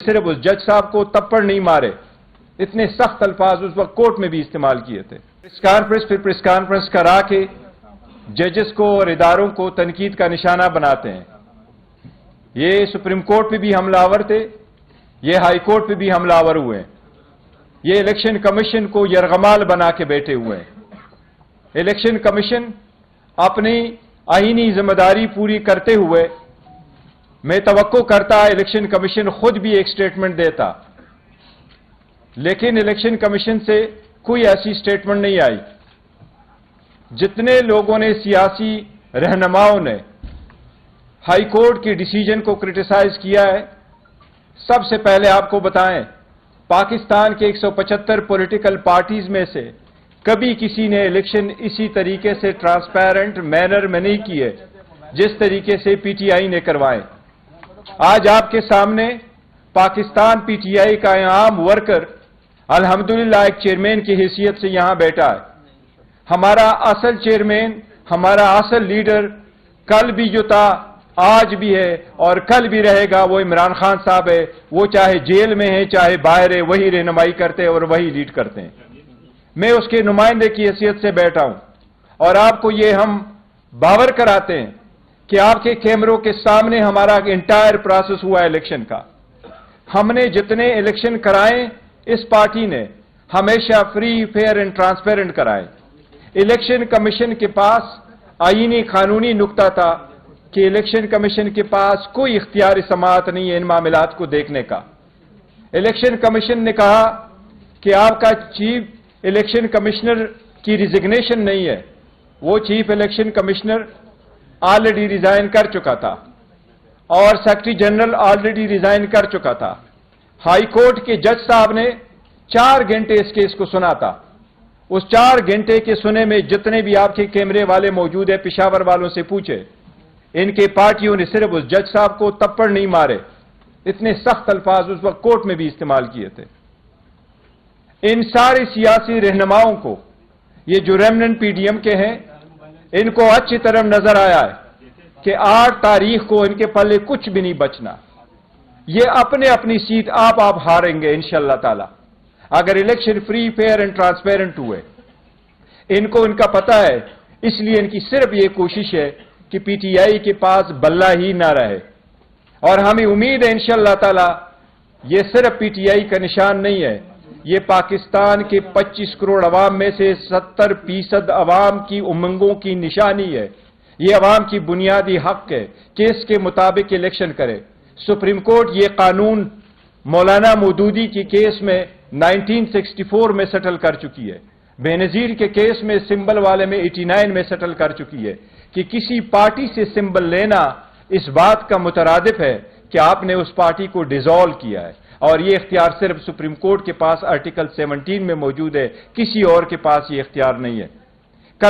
صرف اس جج صاحب کو تپڑ نہیں مارے، اتنے سخت الفاظ اس وقت کورٹ میں بھی استعمال کیے تھے۔ پریس کانفرنس کرا کے ججز کو اور اداروں کو تنقید کا نشانہ بناتے ہیں۔ یہ سپریم کورٹ پہ بھی حملہ آور تھے، یہ ہائی کورٹ پہ بھی حملہ آور ہوئے ہیں، یہ الیکشن کمیشن کو یرغمال بنا کے بیٹھے ہوئے ہیں۔ الیکشن کمیشن اپنی آئینی ذمہ داری پوری کرتے ہوئے میں توقع کرتا الیکشن کمیشن خود بھی ایک سٹیٹمنٹ دیتا، لیکن الیکشن کمیشن سے کوئی ایسی سٹیٹمنٹ نہیں آئی۔ جتنے لوگوں نے، سیاسی رہنماؤں نے ہائی کورٹ کے ڈیسیجن کو کرٹیسائز کیا ہے، سب سے پہلے آپ کو بتائیں، پاکستان کے 175 پولیٹیکل پارٹیز میں سے کبھی کسی نے الیکشن اسی طریقے سے ٹرانسپیرنٹ مینر میں نہیں کیے جس طریقے سے پی ٹی آئی نے کروائے۔ آج آپ کے سامنے پاکستان پی ٹی آئی کا عام ورکر الحمدللہ ایک چیئرمین کی حیثیت سے یہاں بیٹھا ہے۔ ہمارا اصل چیئرمین، ہمارا اصل لیڈر کل بھی جو تھا، آج بھی ہے اور کل بھی رہے گا، وہ عمران خان صاحب ہے۔ وہ چاہے جیل میں ہے چاہے باہر ہے، وہی رہنمائی کرتے ہیں اور وہی لیڈ کرتے ہیں۔ میں اس کے نمائندے کی حیثیت سے بیٹھا ہوں اور آپ کو یہ ہم باور کراتے ہیں کہ آپ کے کیمروں کے سامنے ہمارا انٹائر پروسیس ہوا ہے الیکشن کا۔ ہم نے جتنے الیکشن کرائے اس پارٹی نے ہمیشہ فری، فیئر اینڈ ٹرانسپیرنٹ کرائے۔ الیکشن کمیشن کے پاس آئینی قانونی نقطہ تھا کہ الیکشن کمیشن کے پاس کوئی اختیار سماعت نہیں ہے ان معاملات کو دیکھنے کا۔ الیکشن کمیشن نے کہا کہ آپ کا چیف الیکشن کمشنر کی ریزگنیشن نہیں ہے، وہ chief election commissioner already resign کر چکا تھا اور سیکرٹری جنرل آلریڈی ریزائن کر چکا تھا۔ ہائی کورٹ کے جج صاحب نے 4 گھنٹے اس کیس کو سنا تھا۔ اس 4 گھنٹے کے سنے میں جتنے بھی آپ کے کیمرے والے موجود ہیں، پشاور والوں سے پوچھے، ان کے پارٹیوں نے صرف اس جج صاحب کو تپڑ نہیں مارے، اتنے سخت الفاظ اس وقت کورٹ میں بھی استعمال کیے تھے۔ ان سارے سیاسی رہنماؤں کو، یہ جو ریمننٹ پی ڈی ایم کے ہیں، ان کو اچھی طرح نظر آیا ہے کہ 8 تاریخ کو ان کے پلے کچھ بھی نہیں بچنا۔ یہ اپنی سیٹ آپ ہاریں گے انشاءاللہ تعالی اگر election free, fair and transparent ہوئے۔ ان کو ان کا پتہ ہے، اس لیے ان کی صرف یہ کوشش ہے کہ پی ٹی آئی کے پاس بلہ ہی نہ رہے، اور ہمیں امید ہے انشاءاللہ تعالی یہ صرف پی ٹی آئی کا نشان نہیں ہے، یہ پاکستان کے 25 کروڑ عوام میں سے 70% عوام کی امنگوں کی نشانی ہے۔ یہ عوام کی بنیادی حق ہے کہ اس کے مطابق الیکشن کرے۔ سپریم کورٹ یہ قانون مولانا مودودی کی کیس میں 1964 میں سیٹل کر چکی ہے، بے نظیر کے کیس میں سمبل والے میں 89 میں سیٹل کر چکی ہے کہ کسی پارٹی سے سمبل لینا اس بات کا مترادف ہے کہ آپ نے اس پارٹی کو ڈیزالو کیا ہے، اور یہ اختیار صرف سپریم کورٹ کے پاس آرٹیکل 17 میں موجود ہے، کسی اور کے پاس یہ اختیار نہیں ہے۔